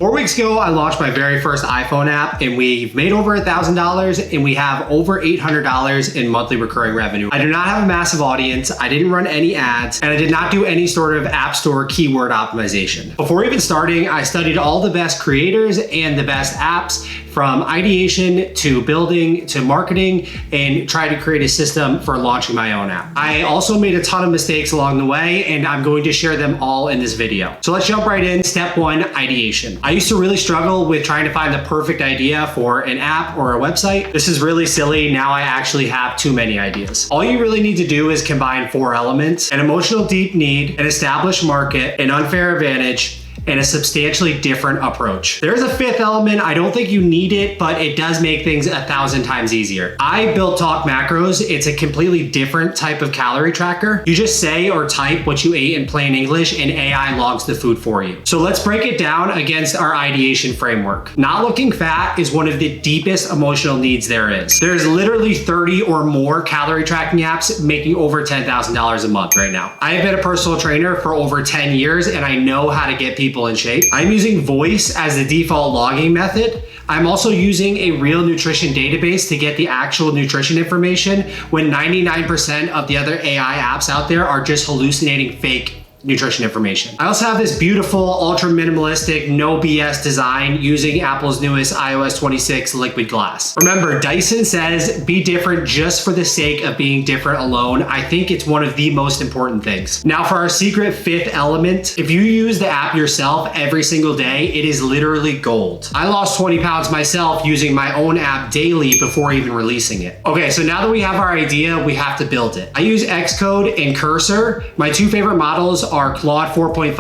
4 weeks ago, I launched my very first iPhone app and we've made over $1,000 and we have over $800 in monthly recurring revenue. I do not have a massive audience. I didn't run any ads and I did not do any sort of app store keyword optimization. Before even starting, I studied all the best creators and the best apps from ideation to building to marketing and tried to create a system for launching my own app. I also made a ton of mistakes along the way and I'm going to share them all in this video. So let's jump right in. Step 1, ideation. I used to really struggle with trying to find the perfect idea for an app or a website. This is really silly. Now I actually have too many ideas. All you really need to do is combine 4 elements: an emotional deep need, an established market, an unfair advantage, and a substantially different approach. There's a 5th element. I don't think you need it, but it does make things 1,000 times easier. I built Talk Macros. It's a completely different type of calorie tracker. You just say or type what you ate in plain English and AI logs the food for you. So let's break it down against our ideation framework. Not looking fat is one of the deepest emotional needs there is. There's literally 30 or more calorie tracking apps making over $10,000 a month right now. I have been a personal trainer for over 10 years and I know how to get people in shape. I'm using voice as the default logging method. I'm also using a real nutrition database to get the actual nutrition information when 99% of the other AI apps out there are just hallucinating fake nutrition information. I also have this beautiful, ultra minimalistic, no BS design using Apple's newest iOS 26 liquid glass. Remember, Dyson says be different just for the sake of being different alone. I think it's one of the most important things. Now for our secret 5th element, if you use the app yourself every single day, it is literally gold. I lost 20 pounds myself using my own app daily before even releasing it. Okay, so now that we have our idea, we have to build it. I use xcode and Cursor. My 2 favorite models are Claude 4.5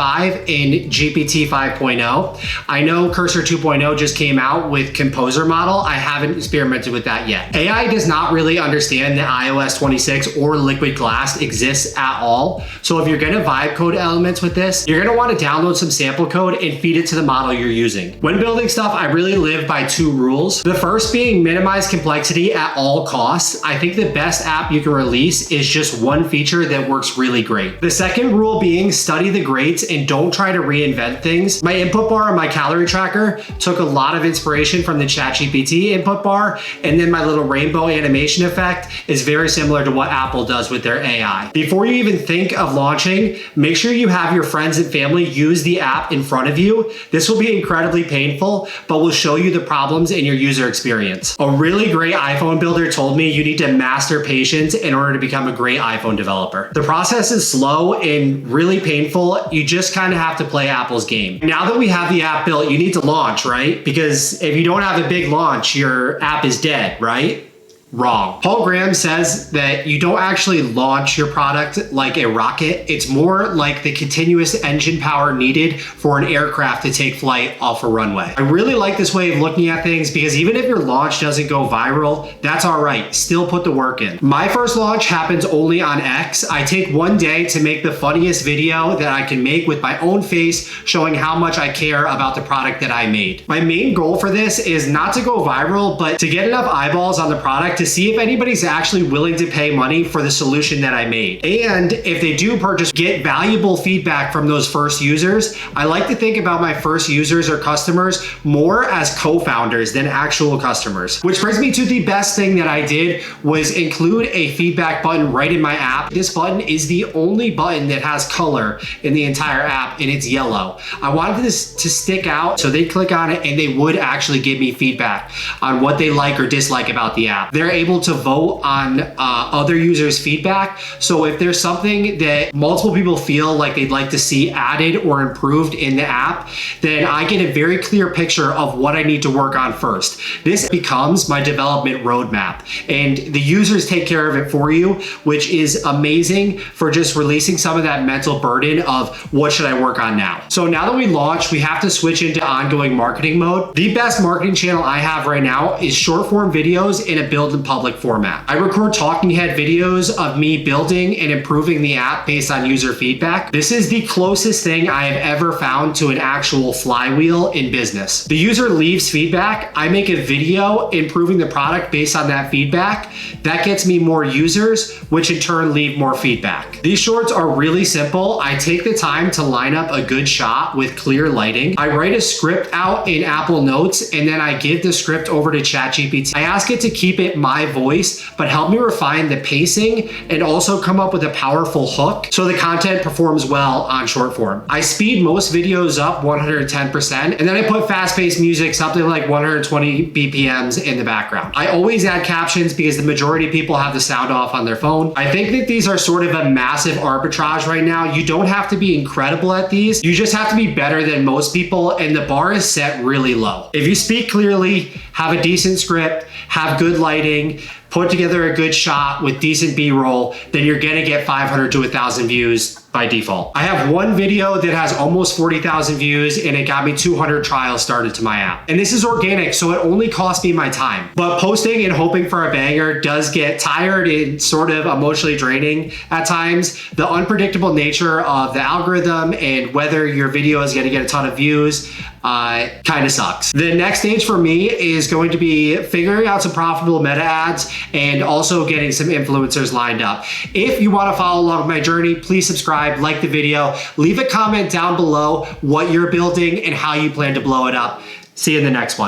and GPT 5.0. I know Cursor 2.0 just came out with Composer model. I haven't experimented with that yet. AI does not really understand that iOS 26 or liquid glass exists at all. So if you're gonna vibe code elements with this, you're gonna wanna download some sample code and feed it to the model you're using. When building stuff, I really live by 2 rules. The first being minimize complexity at all costs. I think the best app you can release is just one feature that works really great. The second rule being study the greats and don't try to reinvent things. My input bar on my calorie tracker took a lot of inspiration from the ChatGPT input bar, and then my little rainbow animation effect is very similar to what Apple does with their AI. Before you even think of launching, make sure you have your friends and family use the app in front of you. This will be incredibly painful, but will show you the problems in your user experience. A really great iPhone builder told me you need to master patience in order to become a great iPhone developer. The process is slow and really painful. You just kind of have to play Apple's game. Now that we have the app built, you need to launch, right? Because if you don't have a big launch, your app is dead, right? Wrong. Paul Graham says that you don't actually launch your product like a rocket. It's more like the continuous engine power needed for an aircraft to take flight off a runway. I really like this way of looking at things because even if your launch doesn't go viral, that's all right. Still put the work in. My first launch happens only on X. I take one day to make the funniest video that I can make with my own face showing how much I care about the product that I made. My main goal for this is not to go viral, but to get enough eyeballs on the product to see if anybody's actually willing to pay money for the solution that I made. And if they do purchase, get valuable feedback from those first users. I like to think about my first users or customers more as co-founders than actual customers. Which brings me to the best thing that I did was include a feedback button right in my app. This button is the only button that has color in the entire app and it's yellow. I wanted this to stick out so they click on it and they would actually give me feedback on what they like or dislike about the app. They're able to vote on other users' feedback. So if there's something that multiple people feel like they'd like to see added or improved in the app, then I get a very clear picture of what I need to work on first. This becomes my development roadmap and the users take care of it for you, which is amazing for just releasing some of that mental burden of what should I work on now. So now that we launch, we have to switch into ongoing marketing mode. The best marketing channel I have right now is short form videos and a build in public format. I record talking head videos of me building and improving the app based on user feedback. This is the closest thing I have ever found to an actual flywheel in business. The user leaves feedback, I make a video improving the product based on that feedback. That gets me more users, which in turn leave more feedback. These shorts are really simple. I take the time to line up a good shot with clear lighting. I write a script out in Apple Notes, and then I give the script over to ChatGPT. I ask it to keep it my voice, but help me refine the pacing and also come up with a powerful hook so the content performs well on short form. I speed most videos up 110%, and then I put fast-paced music, something like 120 BPMs in the background. I always add captions because the majority of people have the sound off on their phone. I think that these are sort of a massive arbitrage right now. You don't have to be incredible at these. You just have to be better than most people, and the bar is set really low. If you speak clearly, have a decent script, have good lighting, put together a good shot with decent B-roll, then you're gonna get 500 to 1,000 views by default. I have one video that has almost 40,000 views, and it got me 200 trials started to my app. And this is organic, so it only cost me my time. But posting and hoping for a banger does get tired and sort of emotionally draining at times. The unpredictable nature of the algorithm and whether your video is gonna get a ton of views kind of sucks. The next stage for me is going to be figuring out some profitable meta ads and also getting some influencers lined up. If you want to follow along my journey, please subscribe, like the video, leave a comment down below what you're building and how you plan to blow it up. See you in the next one.